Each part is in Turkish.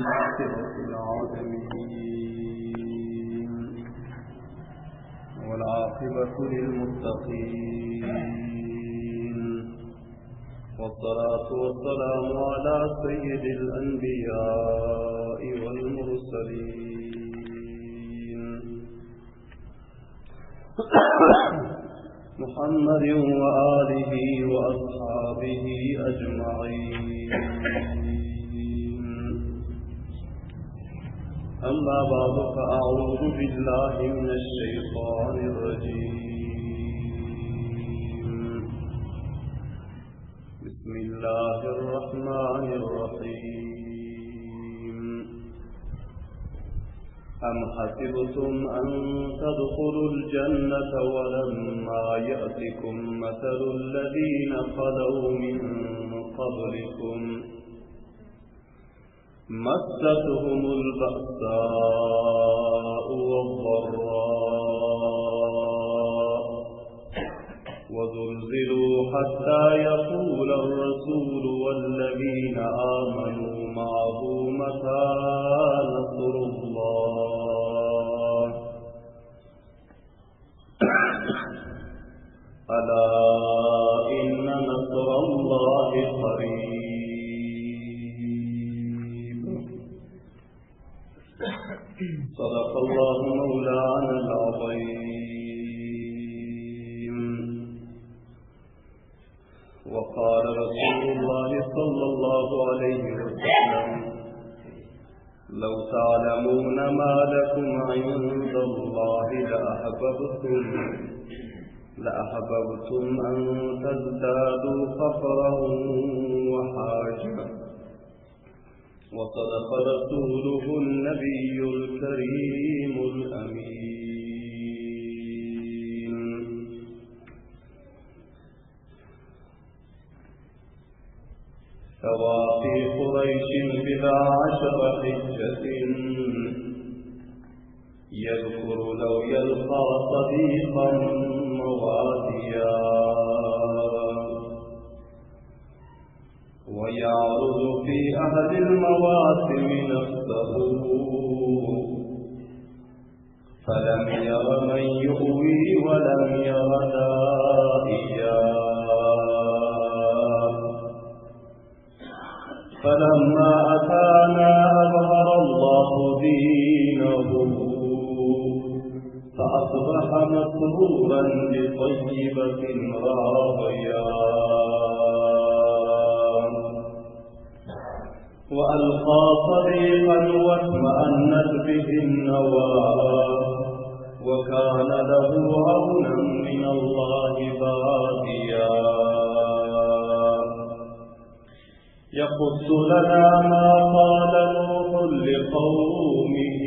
آخرة العالمين والعاقبة للمتقين والصلاة والسلام على سيد الأنبياء والمرسلين محمد وآله وأصحابه أجمعين. أما بعد فأعوذ بالله من الشيطان الرجيم. بسم الله الرحمن الرحيم. أم حسبتم أن تدخلوا الجنة ولما يأتكم مثل الذين خلوا من قبلكم مستهم البأساء والضراء وزلزلوا حتى يقول الرسول والذين آمنوا معه متى نصر الله ألا إن نصر الله قريب. صدق الله مولانا العظيم. وقال رسول الله صلى الله عليه وسلم لو تعلمون ما لكم عند الله لأحببتم أن تزدادوا فقرا وحاجة. وصدق رسوله النبي الكريم الأمين. سوى في قريش بلا 10 حجة يذكر لو يلقى صديقا مواديا ويعرض في أحد المواسم نفسه فلم ير من يؤوي ولم ير دائيا. فلما أتانا أظهر الله دينه فأصبح مسرورا بطيبة راضيا وألقى صديقا واطمأنت به النوى وكان له عونا من الله باقيا. يقص لنا ما قال نوح لقومه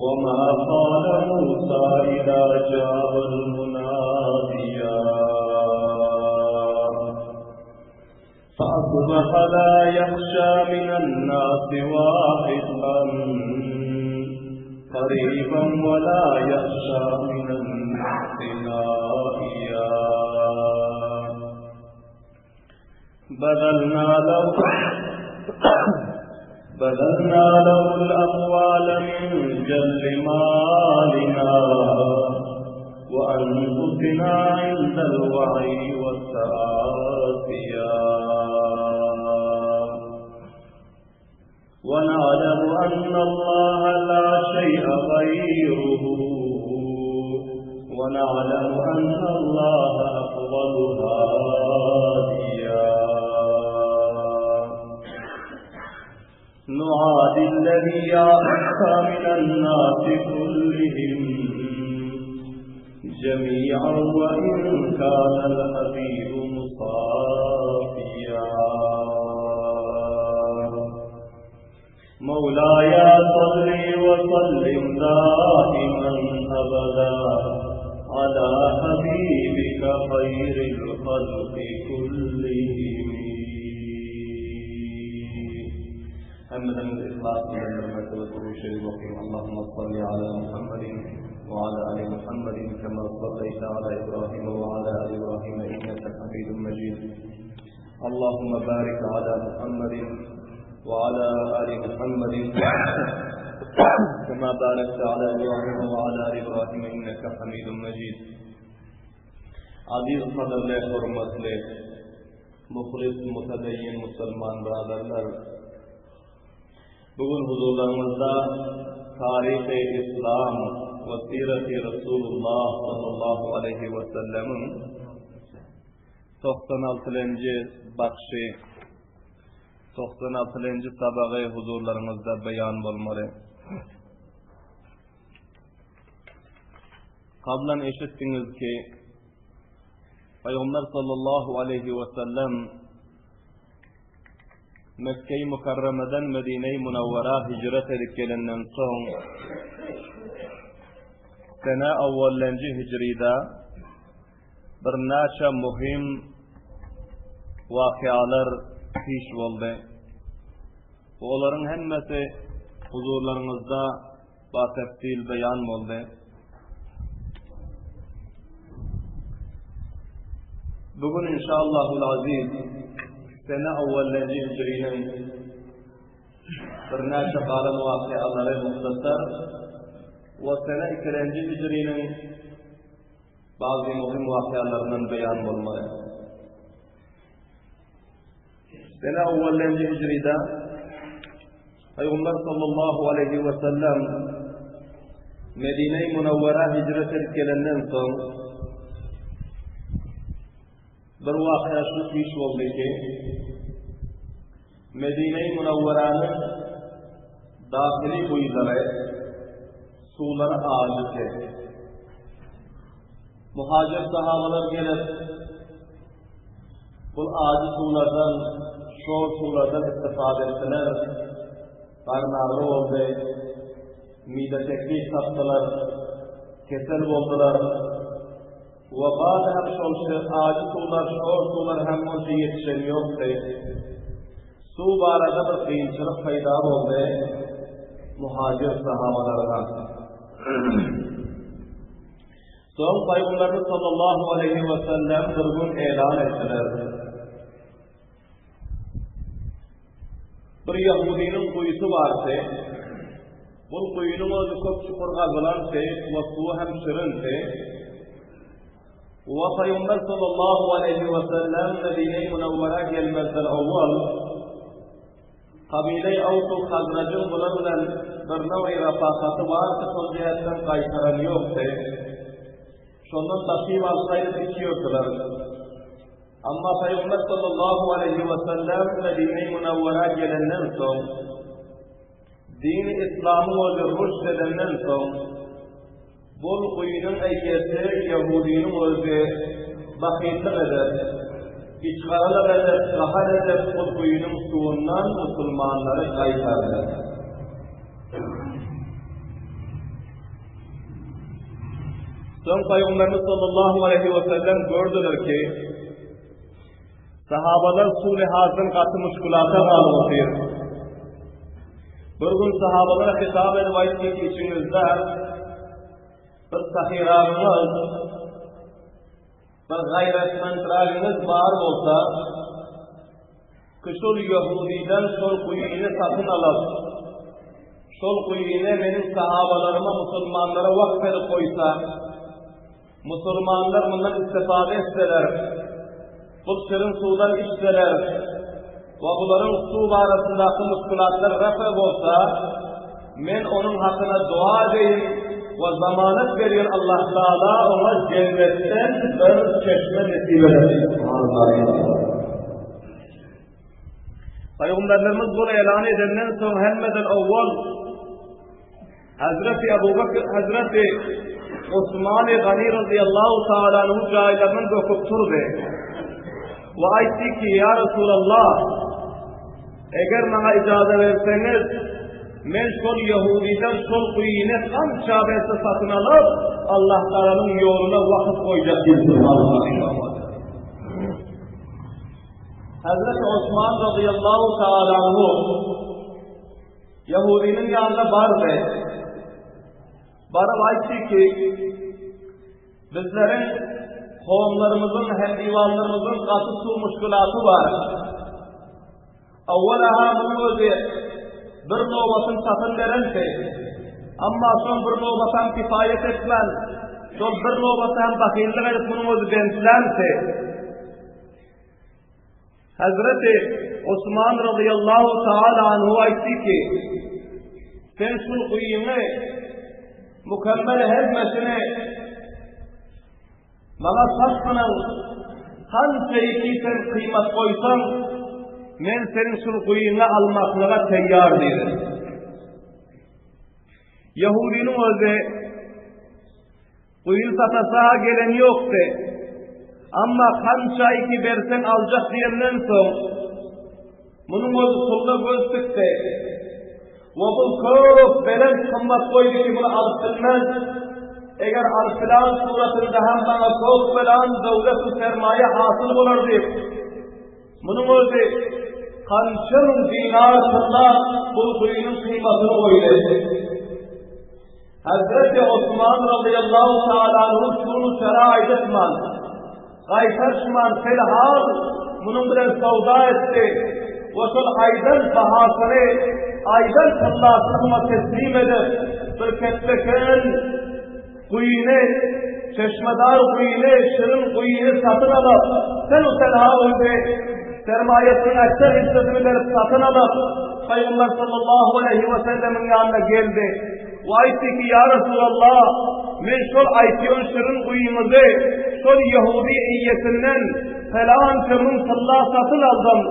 وما قال موسى إذا جاء المناديا. فأصبح لا يخشى من الناس واحدا قريبا ولا يخشى من الناس نائيا. بذلنا له الأموال من جل مالنا وأنفسنا عند الوعي والتآسيا. ونعلم أن الله لا شيء غيره ونعلم أن الله أفضل هاديا. نعادي الذي يعفى من الناس كلهم جميعا وإن كان الحبيب مصافيا. مولاي صل وسلم دائما أبدا على حبيبك خير الخلق كلهم. حمدا الإخلاص والرحمة والشرك وقيم. اللهم صل على محمد وعلى آل محمد كما صليت على إبراهيم وعلى آل إبراهيم إنك حميد مجيد. اللهم بارك على محمد وعلى آل محمد كما باركت على إبراهيم وعلى آل إبراهيم إنك حميد مجيد. Aziz kaderle, hürmetli, muhlis, mutedeyyin Müslüman braderler, bugün huzurlarımızda tarih-i İslam ve siret-i Resulullah sallallahu aleyhi ve sellem'in 96. bakışı, 96. sabağı huzurlarımızda beyan olmalı. Kablan eşittiniz ki Peygamber sallallahu aleyhi ve sellem Mekke-i Mukarreme'den Medine-i Munavvara hicret edip gelenden son sene evvellenci hicrida bir neçe muhim vakialar piş oldu. Onların hemmesi huzurlarınızda bateftil beyan oldu. Bugün inşallahul-aziz sene evvellenci hicrinin bir neçe kalan vakiaları muhtasar ve sene 2. hicrinin bazı muhim vakialarından beyan olmalı. Sene evvellenci hicride Peygamber sallallahu aleyhi ve sellem Medine-i Munavvara hicret edip gelenden son bir vakıa şu piş oldu ki Medine-i Munavvara'nın dahili kuyuları suları ağacı. Muhacir sahabalar gelip bu ağacı sulardan, şor sulardan istifade ettiler. Karnarlı oldu, mide tekliği sattılar, kesel oldular. Ve bazı hem şolşu ağacı sular, şor sular hem onca yetişen yoktu. Su barada bir kıyınçılık payda oldu muhacir sahabalarına. Son Peygamberimiz sallallahu aleyhi ve sellem bir gün elan ettiler. Bir Yahudinin kuyusu vardı. Bu kuyunun özü çok çukur kazılandı ve su hem şırındı. Ve Peygamber sallallahu aleyhi ve sellem Medine-i Munavvara gelmezden evvel kabile-i Avs-u Hazrac'ın bununla bir nevi refakatı vardı, son cihetten kaytaran yoktu. Şundan takip alsaydı içiyordular. Ama Peygamber sallallahu aleyhi ve sellem Medine-i Munavvara gelenden son din-i İslam'ı özü rüşt edenden son bu kuyunun eyyesi Yahudinin özü bakitlik eder, içgaralık eder, kahar eder bu kuyunun suyundan Müslümanları kaytarlar. Son Peygamberimiz sallallahu aleyhi ve sellem gördüler ki sahabalar su-i hazın katı müşkülata bağlı oluyor. Bir gün sahabalara hitap edip ki içinizde bir sahirağınız, bir gayretmentraliniz var olsa, kışıl Yahudi'den şol kuyunu satın alıp, şol kuyunu benim sahabalarıma, Müslümanlara vakfedip koysa, Müslümanlar bundan istifade etseler, bu şirin sudan içseler, ve bunların su arasındaki müşkülatlar refah olsa, men onun hakkına dua edeyim, ve zamanet veriyor Allah Teala ona cennetten bir çeşme nasip eder. Peygamberlerimiz bunu elan edenden sonra hemmeden evvel Hazreti Ebu Bakr, Hazreti Osman-ı Gani radıyallahu ta'ala'nın cahillerinin döküp turdu. Ve aytti ki ya Resulallah eğer bana icazet verseniz men şol Yahudi'den şol kuyunu kan çabesi satın alıp Allah Teala'nın yoluna vakıf koyacaktır. Hazreti Osman radıyallahu ta'ala'nı Yahudinin yanında vardı. Barab aytti ki bizlerin kovumlarımızın hem divanlarımızın katı su muşkulatı var. Avvalaha bunun özü bir novatın satın verense, amma son bir novatan kifayet etmez, son bir novatan bakillik edip bunun özü bentilense, Hazreti Osman radıyallahu ta'ala anhu aytti ki, sen sul kuyunu, mükemmel hezmesini, bana satmanın, kançayı ki sen kıymet koysan, men senin sul kuyunu almaklığa teyyar değilim. Yahudinin özü, kuyun satasaha gelen yoktu. Ama kançayı ki versen alacak diyenden son, bunun özü sulda göz çıktı. Ve bu çok belen kımmat koydu ki bunu alıp bilmez. Eğer al-filan suratında hem bana çok belen devlet-i sermaye hasıl olur deyip, bunun özü kançın dinarında bu suyunun kıymetini koydu. Hazreti Osman radıyallahu ta'ala'nın şunu şera'id etmez. Kaytarşman selhal bunun bilen savda etti. Ve sol aydan bahasını aydan sallasına teslim edip bir ketteken kuyunu, çeşmedar kuyunu, şirin kuyunu satın alıp sen o selhal önde sermayesinin ekser hissesini verip satın alıp Peygamber sallallahu aleyhi ve sellemin yanına geldi. Ve aytti ki ya Resulallah men şol aytiyon şirin kuyumuzu şol Yahudi iyyetinden falan çamın salla satın aldım.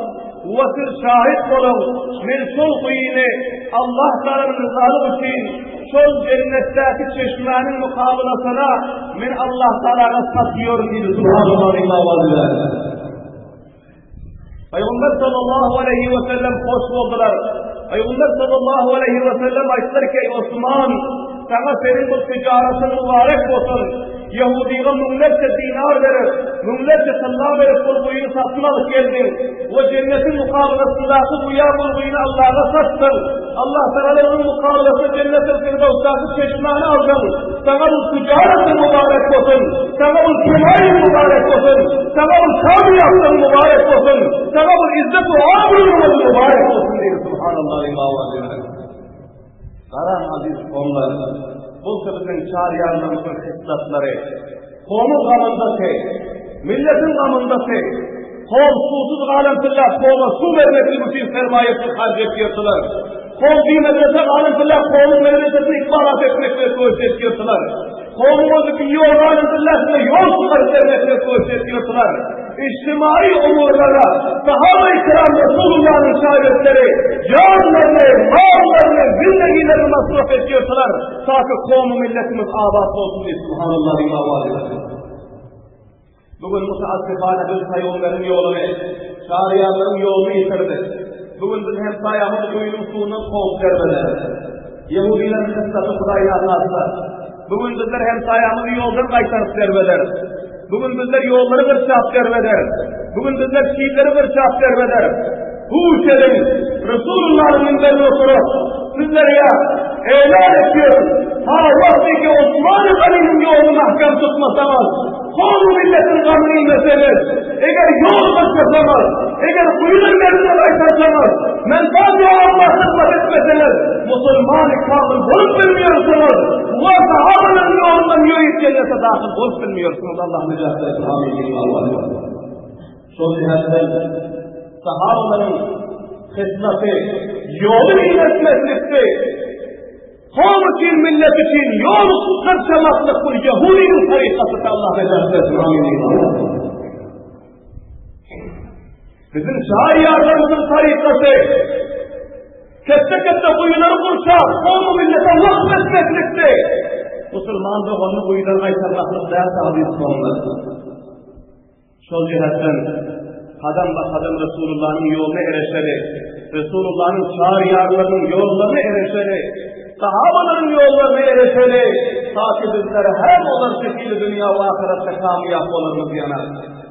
Ve siz şahit olun men şol kuyunu Allah Teala'nın rızası için şol cennetteki çeşmenin mukabelasına men Allah Teala'ya satıyorum dedi. Subhanallah. Peygamber sallallahu aleyhi ve sellem hoş oldular. Peygamber sallallahu aleyhi ve sellem aytlar ki Osman sana senin bu ticaretin mübarek olsun. Yahudi'ye mümlerce dinar verir, mümlerce salla verip bu kuyunu satın alıp geldin. O cennetin mukabelasındaki bu kuyunu Allah'a sattın. Allah Teala'nın mukabelası cennetin firdevs'taki çeşmeni aldın. Sana bu ticaretin mübarek olsun. Sana bu kemayın mübarek olsun. Sana bu tabi yaptığın mübarek olsun. Sana bu izzet-u amrının mübarek olsun diye Subhanallah imavadine. Karan aziz onlar, bu sözün çağrıyanlarımızın hissatları, komun gamındaki, milletin gamındaki, kom susuz galemtillah, koma su vermekli bütün sermayesi harc ediyordular. Kom bir medrese galemtillah, komun medresesini ikbalat etmekle koğuş ediyordular. Komumuzu bir yol galemtillah, yol çıkarıp vermekle koğuş ediyordular. İçtimai umurlara, sahabe-i kiram Resulullah'ın şahitleri, canlarını, mallarını, zindagiylerini masraf ediyorlar. Ta ki kavmi milletimiz abad olsun diye Subhanallah imavadine. Bugün müteassifane bir sayonların yolunu, şariyanların yolunu yitirdi. Bugün biz hem sayamız kuyunun suyunun kovuk derbeler. Yahudilerin kıssatı Kudayla anlatsa. Bugün bizler hem sayamız yoldan kaytarıp derbeler. Bugün bizler yolları bir çap derveder. Bugün bizler şiirleri bir çap derveder. Huş edin, Resulullah'ın minberine oturup sizlere elan ediyoruz. Ha vaktiki Osman-ı Gali'nin yolunu mahkam tutmasamaz, konu milletin gamını inmesemez, eğer yol başlasamaz, eğer kuyunun merine kaytarsamaz, menfaat-ı Allah hizmet etmeseler, Müslüman-ı kamil bulup bilmiyorsunuz, ve sahabenin yolundan yürüyüp cennete dahil bulup bilmiyorsunuz. Allah mücadele etsin. Amin. Son cihetten sahabelerin hizmeti, yolu iletmezlikti. Kavm için, millet için yol kırçamaklık bu Yahudi'nin tarikası da Allah mücadele etsin. Amin. Bizim şairlerimizin tarikası, kette kuyuları kursak, kavm millete vakfetmeklikti. Müslüman da onu kuyudan kaytarmaklık değerli aziz konular. Sol cihetten kadem ve kadem Resulullah'ın yoluna ereşeri, Resulullah'ın şairlerinin yollarına ereşeri, sahabaların yollarına ereşeri, ta ki bizlere hem olan şekilde dünya ve ahirette kamiyap oluruz yana.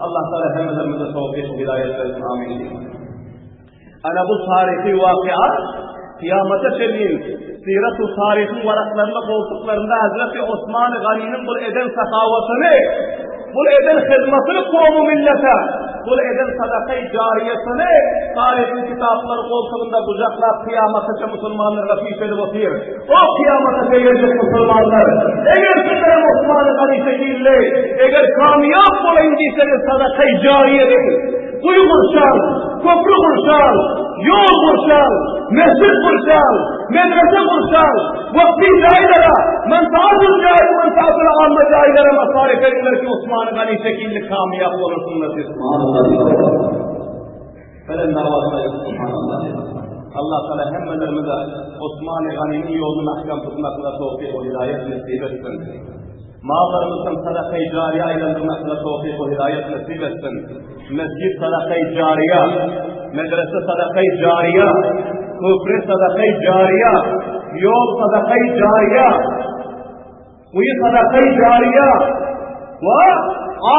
Allah Teala hemmelerimize tevfik ve hidayet versin. Amin. Ana bu tarihi vakıat, kıyamete çeliğin, siret-u tarihin varaklarına koltuklarında Hazreti Osman-ı Gani'nin bu eden sakavatını, bu eden hizmetini kavmu millete, kul eden sadaka-i cariyesini tarihin kitapları koltuğunda kucaklap kıyamata Müslümanlara fişleri batıyor. O kıyamata gelecek Müslümanlar. Eğer sizlere Osman-ı Gani şekilde, eğer kamiyap olayındayseniz sadaka-i cariyedir. Kuyu kurşan, köprü kurşan, yol kurşan, mescid kurşan, medrese kurşan, vakti cahilere, menfaatül cahil, menfaatül amme cahilere masarif edinler ki Osman-ı Gani şekilde kamiyap olursunlar siz. Subhanallah. Felenna vasayız. Subhanallah. Allah Teala hemmelerimize Osman-ı Gani'nin yolunu ahkam tutmakla tevfik ve hidayet nasip etsin. Mağlarımızdan sadaka-i cariye aylandırmakla tevfik ve hidayet nasip etsin. Mescid sadaka-i cariye, medrese sadaka-i cariye, köprü sadaka-i cariye, yol sadaka-i cariye, kuyu sadaka-i cariye ve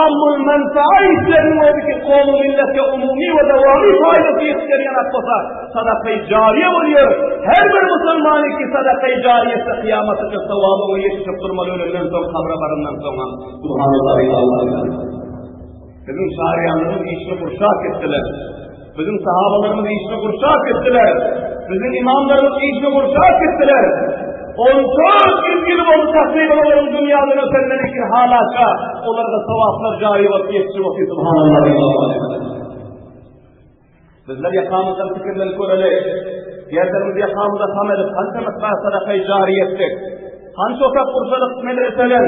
amul menfa'a işlerin oradaki konu millete umumi ve devamı faydası yetiştiriyen akbasa sadaka-i cariye oluyor. Her bir Müslümanı ki sadaka-i cariyesi kıyametinde sevabı o yetişip durmalı ölümden sonra kabra barından sonra. Subhanallah. Bizim şariyanların işini kurşak ettiler. Bizim sahabalarımız işini kurşak ettiler. Bizim imamlarımız işini kurşak ettiler. Ondan ilgili onu tasvip olalım dünyanın ötenleri ki halaka onlarda sevaplar cari vakti yetişir vakti. Subhanallah. Bizler yakamızdan fikirleri köreli, yerlerimizi yakamıza tam edip hangi miktar sadaka-i cariye ettik, hangi otak kursalık medreseler,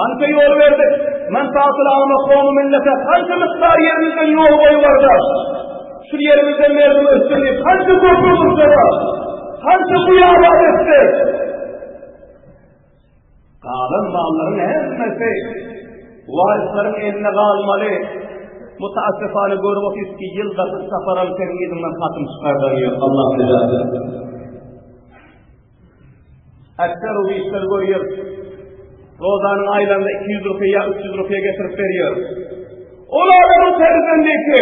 hangi yol verdik, menfaatül ağma konu millete, hangi miktar yerimizden yol boyu vardı, şu yerimizden mevzum üstünlük, hangi köprü kursalı, hangi kuyabat ettik, kalan malların hemmesi varislerin eline kalmalı. Mutaassifane görmekteyiz ki yılda bir sefer temyidinden hatım çıkardanıyor. Allah bilir. Ekser o işler görüyor. Rozanın aylanda 200 rupiye, 300 rupiye getirip veriyor. Onlardan terzendeki,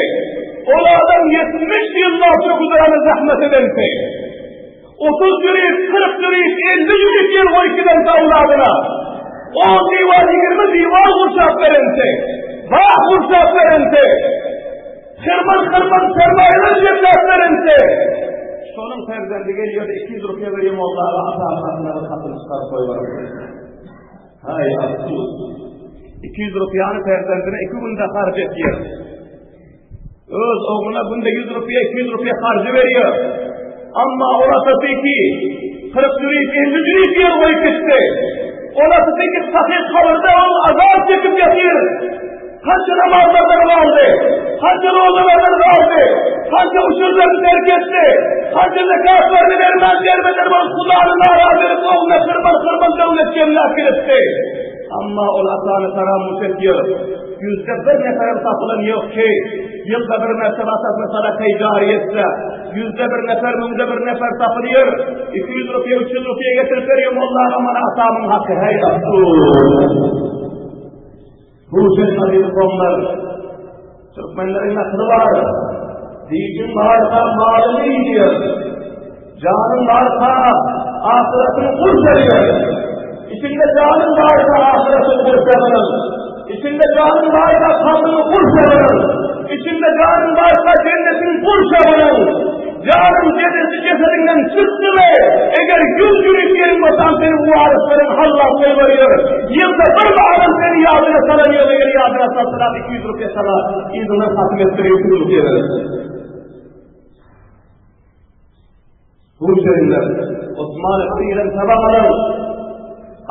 onlardan 70 yıllar çok uzanı zahmet edense, 30 yürüyüp, 40 yürüyüp, 50 yürüyüp yer o ikiden savladına, o divan 20 divan kurşak verense, bağ kurşak verense, kırman sermayeler cevdet verense, sonun terzendi geliyor da 200 rupiye vereyim Allah'a, ata-atlarına katını çıkar koyuyor. Hay afsus. 200 rupiyanı terzendine 2 günde harc ediyor. Öz oğluna günde 100 rupiye, 200 rupiye harcı veriyor. Ama orası ki 40 yürüyüp 50 yürüyüp yer koyup gitti. Orası ki sahih kalırdı, onu azap çekip yatıyor. Hangi namazlardan kaldı, hangi rozalardan kaldı, hangi usullerini terk etti, hangi zekatlarını vermeden kulağını naraz edip oğluna kırman devlet cemlakir etti. Ama o hatanı taramus ediyor. Yüzde bir neferim tapılan yok ki, yılda bir mertebe atasına sadaka-i cariyetse, yüzde bir nefer, mümde bir nefer tapılıyor, 200 rupiye, 300 rupiye getirip veriyorum, Allah'a aman atamın hakkı, hey Rasul. Bu cennetli konular, Türkmenlerin aklı var, dinin varsa malını yiyor, canın varsa ahiretini kurtarıyor, içinde canın varsa ahiretini kurtarır, içinde canın varsa kanını kurtarır, içinde canın varsa cennetin kurtarır. Canın cesedinden çıktı mı, eğer 100 yürüyüp yerin basan senin bu ariflerin Allah koyuyor. Yılda bir bağlam seni yadına salanıyor, eğer yadına satsalar 200 rupiye sana izinden hatim ettiriyor, 200 rupiye verir. Bu üzerinden Osman-ı Kıyır'ın sabahları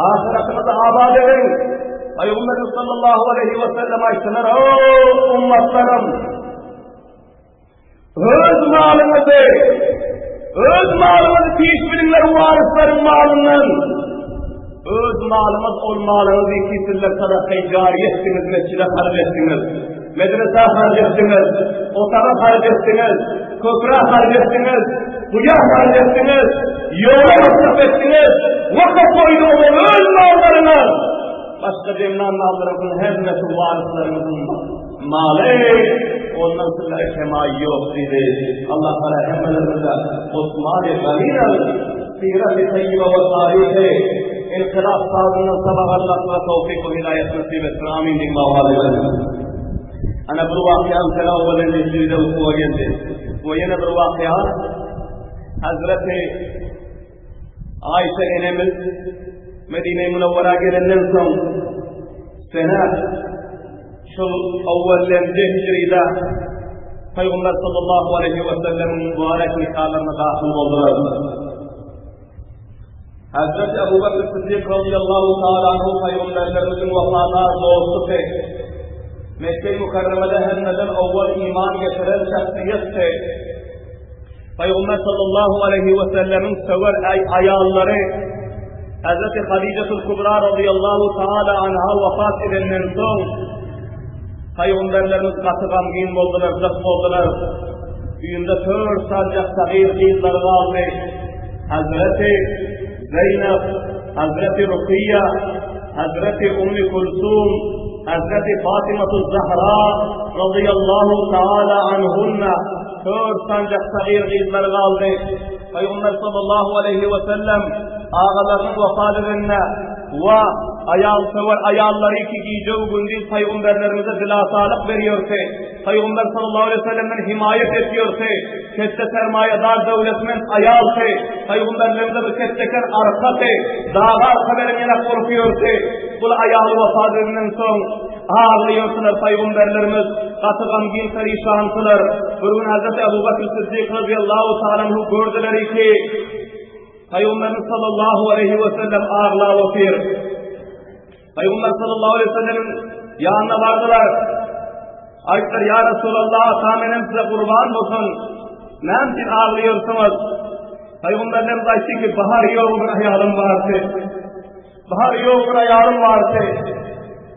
ahiretimizi abad edin. Peygamber sallallahu aleyhi ve sellem ayetler, o ummatlarım, öz malımızı piş bilinler varislerin malından, öz malımız ol malımızı ikisiyle sadaka-i cariye ettiniz, mescide harc ettiniz, medrese harc ettiniz, otara harc ettiniz, köprü harc ettiniz, suya harc ettiniz, yola masraf ettiniz, vakıf koydu olan öz mallarına, başka cemlan mallarımızın her nesi varislerimizin malı, ondan sonra kemayı yok dedi. Allah Teala hemmelerimize Osman-ı Gani'nin sirat-i tayyibe ve tarihi inkılap sağlığının sabah Allah'la tevfik ve hidayet nasip etsin. Amin. Ana bir vakıyan sana oğlan neşride okuğa geldi. O yine bir vakıya Hazreti Ayşe enemiz Medine-i Münevvera gelenden son sene şu evvellerinde Hicri'de Peygamber sallallahu aleyhi ve sellem'in mübarek nikahlarına dahil oldular. Hazreti Ebu Bekir Sıddık radıyallahu ta'ala anhu Peygamberlerimizin vefatına doğusu Mekke-i Mukarreme'de hemmeden evvel iman getiren şahsiyette Peygamber sallallahu aleyhi ve sellemin sever ayalları Hazreti Hadice'tul Kubra radıyallahu ta'ala anha vefat edenden son Peygamberlerimiz katı gamgin oldular, zık oldular. Üyünde 4 sancak sagir kızları kaldı. Hazreti Zeynep, Hazreti Rukiye, Hazreti Ummi Kulsum, Hazreti Fatıma-tul Zahra radıyallahu ta'ala anhunna 4 sancak sagir kızları kaldı. Peygamber sallallahu aleyhi ve sellem ağalarının vefat edenine ve ayalları ki giyeceği gündüz Peygamberlerimize dilasalık veriyorsa, Peygamber sallallahu aleyhi ve sellem'den himayet ediyorsa, kette sermayedar devletmen ayalsa, Peygamberlerimize bir ketteker arkası, dağlar haberin yine korkuyorsa, bu ayalı vefat edenden son ağırlıyorsunlar Peygamberlerimiz, katı gamgin perişansılar. Bir gün Hazreti Ebu Bekir Sıddık radıyallahu ta'ala gördüler ki, Peygamberimiz sallallahu aleyhi ve sellem ağırlığa oturuyor. Peygamber sallallahu aleyhi ve sellem'in yanına vardılar. Ayetler ya Resulallah tahminen size kurban olsun. Ne için ağlıyorsunuz? Peygamberlerimiz ayetti ki bahar yoğun ayarım vardı. Bahar yoğun ayarım vardı.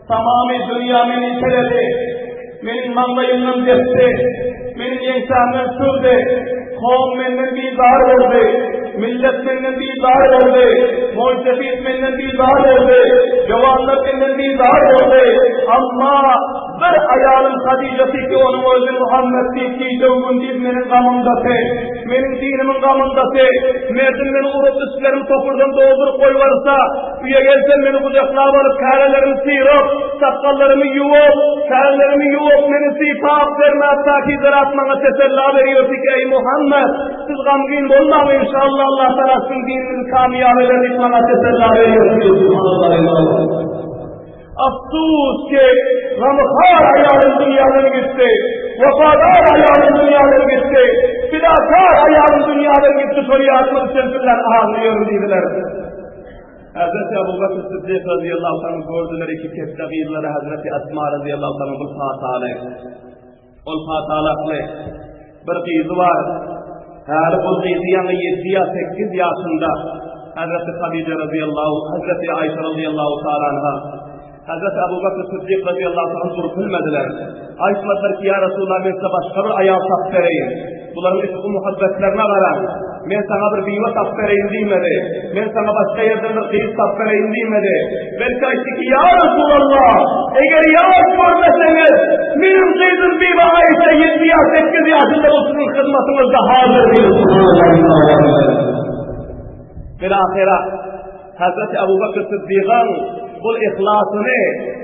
Tamamı dünya beni iteledi. Benim manlayımın desti. Benim yensamın sürdü. Kavm benden bir dar oldu. Millet benden bir dar oldu. Muhtefit benden bir dar oldu. Cevanlar benden bir dar oldu. Ama bir ayalın Hadice'si ki onun özü Muhammed'si ki dövgün değil benim gamımdası. Benim dinimin gamımdası. Merdim beni uğrup üstlerimi topurdan doldurup koyvarsa, üye gelsem beni kucaklığa varıp kârelerimi sıyırıp, sakkallarımı yuvup, kârelerimi yuvup, beni sifat verme hatta ki zaratmana tesella veriyor ki ey Muhammed, siz gamgin olmam inşallah Allah tarafın dininin kamiyabelerini bana tesella veriyor ki Afsus ki gamhar ayalın dünyadan gitti, vefadar ayalın dünyadan gitti, fidakar ayalın dünyadan gitti, soruya atmak için ağırlıyor dediler. Hazreti Ebu Bekir Sıddık radıyallahu anh gördüler iki tefsirleri Hazreti Esma radıyallahu anh bu fatale. O fatale bir kızı var. Her bu kızı yani 7 ya 8 yaşında Hazreti Hadice radıyallahu Hazreti Ayşe radıyallahu anha Hazreti Ebu Bekir Sıddık radıyallahu anh durup bilmediler. Ayşe ki ya Resulullah ben size başka bir ayağı tap vereyim. Bunların işi muhabbetlerine varan. Ben sana bir biva tap vereyim demedi. Ben sana başka yerden bir kıyız tap vereyim demedi. Belki ayşe ki ya Resulallah eğer yavaş görmeseniz benim kıyızım biva Ayşe 7 ya 8 yaşında olsun hizmetimizde hazır değil. Bilahira Hazreti Ebu Bekir Sıddık'ın bu ihlasını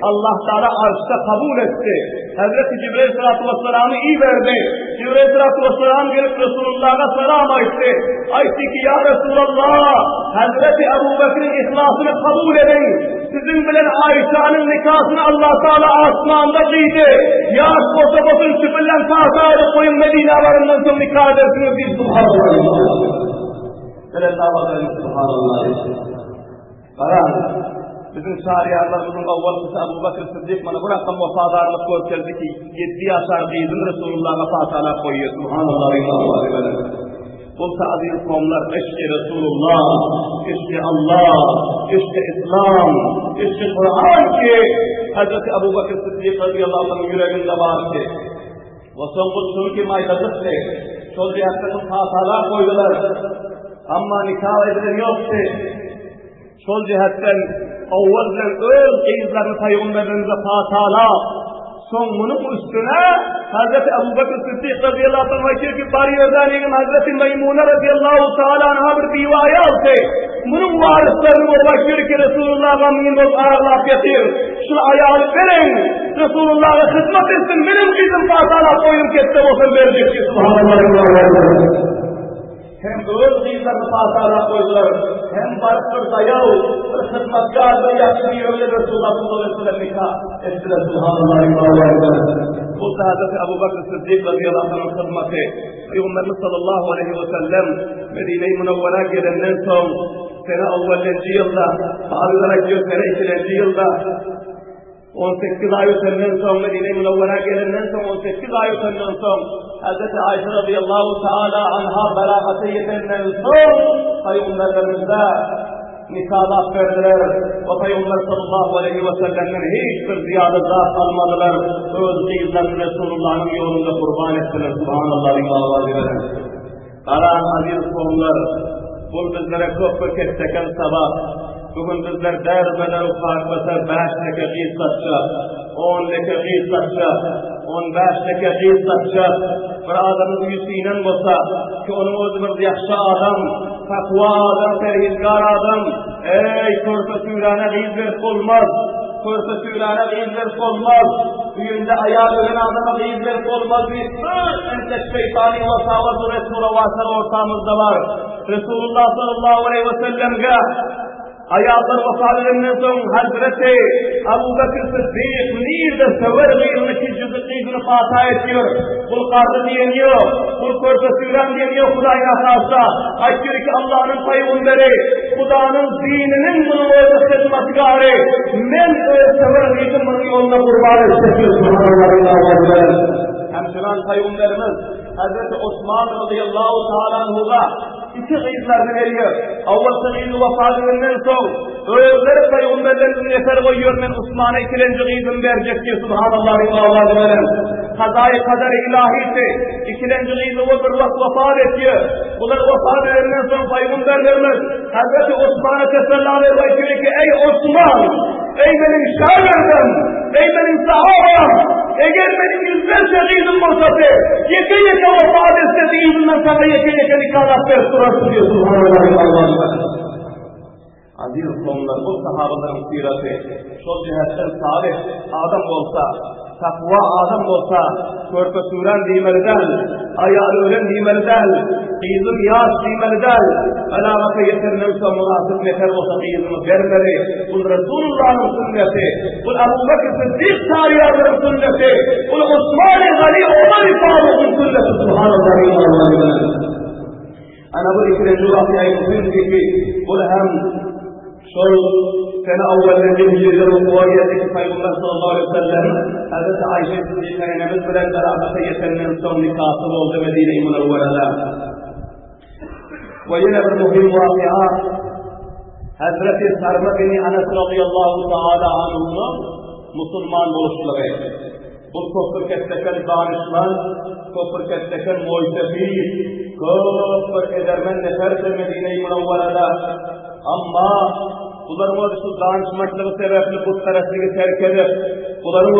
Allah Teala arşta kabul etti. Hazreti Cibril sallallahu aleyhi ve sellem'i iyi verdi. Cibril sallallahu aleyhi ve sellem gelip Resulullah'a selam etti. Aytti ki ya Resulallah Hazreti Ebu Bekir'in ihlasını kabul edin. Sizin bilen Ayşe'nin nikahını Allah Teala asmanda kıydı. Ya Kosova'nın süpürlen tahtarı koyun Medine varından sonra nikah edersiniz biz subhanallah. Böyle davalarını subhanallah. Karan. Bizim şariyalarımızın avvalımızı Ebu Bekir Sıddık bana bırakın vefadarlık görkeldi ki 7 yaşar kıydın Resulullah'a fatala koyuyor. Subhanallah. Bulsa aziz kavimler eşki Resulullah, eşki Allah, eşki İslam, eşki Kur'an ki Hazreti Ebu Bekir Sıddık radıyallahu anh'ın yüreğinde var ki ve son kutsun ki maydadıktı. Şol cihatlarını fatala koydular. Ama nikah edilen yoktu. Şol cihattan avvalden öz kıyızlarını Peygamberimize fatala son bunun üstüne Hazreti Ebu Bekir Sıddık radıyallahu anh ki bari yerden Hazreti Meymune radıyallahu ta'ala anha bir rivayet aldı. bunun varislerini o bakıyor ki Resulullah'a minnoz ağırlap getir. Şunu ayağını verin. Resulullah'a hizmet etsin. Benim kızım Fatih'la koyun kesse olsun verecek ki Subhanallah. Hem öz kızlarını Fatih'la koydular. Hem barıştır dayav. Bir hizmetkar ve yakın yönlü Resulullah sallallahu aleyhi ve sellem nikah ettiler. Subhanallah. Bu da Hazreti Ebu Bakr Sıddık radıyallahu anh'ın hizmeti. Peygamberimiz sallallahu aleyhi ve sellem Medine-i Münevvera gelenden son sene evvelinci yılda, bazılara diyor sene 2. yılda 18 ay ötenden son Medine-i Münevvera gelenden son 18 ay ötenden son Hazreti Ayşe radıyallahu teala anha beraatı yetenden son Peygamberlerimizde nikahlar verdiler ve Peygamber sallallahu aleyhi ve sellem'den hiçbir ziyade zat almadılar. Öz kıyızlarını Resulullah'ın yolunda kurban ettiler. Subhanallah ve Karan aziz konular, bu bizlere çok keseken sabah. Bugün bizler derbeler ufakbasa 5 leke giz satacak, 10 leke giz satacak, 15 leke giz satacak. Bir adamın yüzüyle olsa ki onun özümüz yakşı adam, takva adam, perhizgar adam, ey körpe sürane giz olmaz. Körpe sürane giz olmaz. Düğünde ayağı ölen adama giz olmaz. Bir ente şeytani vasavatı Resul'a vasıra ortamızda var. Resulullah sallallahu aleyhi ve sellem'e ayağlar vefadından son Hazreti Ebu Bekir Sıddık nerede sever gayrını ki cüz'ini hata ediyor. Kul kardı diyeniyor, kul körpe süren diyeniyor Huda'ya karşı. Aydiyor ki Allah'ın peygamberi, Huda'nın dininin bunu orada hizmetkarı. Men sever gayrını bunun yoluna kurban edeceğiz. Hemşiran peygamberimiz Hazreti Osman radıyallahu teala anhu'ga iki gıyızlarını veriyor. Avvalsı gıyızı vefadından son özleri peygamberlerin yeter koyuyor men Osman'a 2. gıyızını verecek diye Subhanallah ve kazayı kaderi ilahisi 2. gıyızı o bir vakit vefat ediyor. Bunlar vefat edilenden son peygamberlerimiz Hazreti Osman'a teselli veriyor ki ey Osman, ey benim şagirdem, ey benim sahabam, eğer benim yüzlerce gıyızım olsaydı yeke vefat etseydi yüzünden sana yeke nikahlar durası diyor Subhanallah. Aziz konular, bu sahabaların sirati şu cihetten salih adam olsa, takva adam olsa, körpe süren dimeliden, ayağı ölen dimeliden, kıyızım yaş dimeliden, alâgata yeterlense münasip nefer olsa kıyızımı vermeli. Bu Resulullah'ın sünneti, bu Ebu Bekir Sıddık tarihlerinin sünneti, bu Osman-ı Gali Ömer Faruk'un sünneti. Subhanallah. Ana bu ikili coğrafyayı düşündü ki, bu hem şol sene evvelinde hicreden ukuviyeteki Peygamber sallallahu aleyhi ve sellem Hazreti Ayşe Sıddık'ın bilen beraber yeterlen son nikahı oldu Medine-i Münevvere'de. Ve yine bir muhim vakıa Hazreti Sarma bin Anas radıyallahu teala anhu'nun Müslüman oluşları. Bu köpür ketteken danışman, köpür ketteken muhtefi, köpür edermen neferse Medine-i Münevvere'de. Amma bunların özü danışmanlığı sebeple bu tarafını terk edip, bunların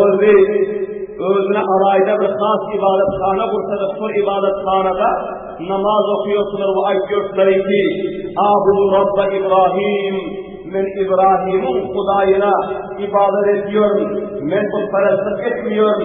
özüne arayda bir khas ibadethane kursa da şu ibadethanada namaz okuyorsunlar ve ayetiyorlar ki Abudu Rabba İbrahim, men İbrahim'in Hudayına ibadet ediyor, men bu parasını etmiyor,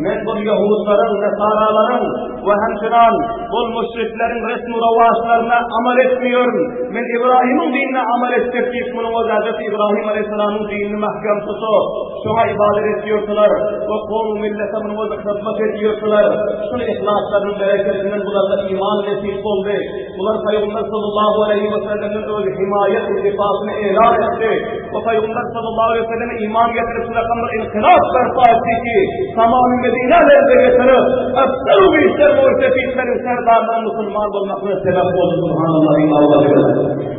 men bu Yahudların, Nesaraların ve hemşiran bu müşriklerin resmi ravaşlarına amel etmiyor, men İbrahim'in dinine amel edecek ki bunun o Hazreti İbrahim Aleyhisselam'ın dinini mahkem tutup şuna ibadet ediyorlar ve konu millete bunu o hizmet ediyorlar. Şunu ihlaslarının bereketinden bunlarda iman nasip oldu. Bunlar Peygamber sallallahu aleyhi ve sellem'in öyle himayet iltifasını ilan etti. O Peygamber sallallahu aleyhi ve sellem'e iman getirip sürekamda inkılap berpa etti ki tamamı Medine'lerde getirip efteru bir işler muhtefislerin serdarından Müslüman olmakına sebep oldu. Subhanallah.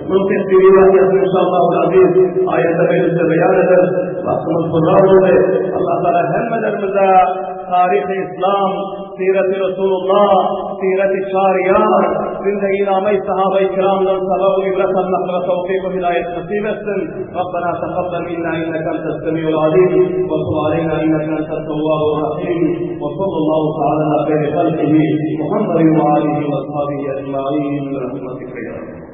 Bunun tesbiri vahyasını inşallah aziz ayette mecliste beyan eder. Vaktimiz kurrar oldu. Allah Teala hemmelerimize tarih-i İslam, siret-i Resulullah, siret-i şariyar, zindagi name-i sahabe-i kiramdan sabab-ı ibret almak ve tevfik-u hidayet nasip etsin. Rabbana taqabbal minna innaka antas semiul alim ve tub aleyna innaka antat tawwabur rahim ve sallallahu ta'ala ala khayri halqihi Muhammadin ve alihi ve ashabihi ecmaîn bi rahmetike ya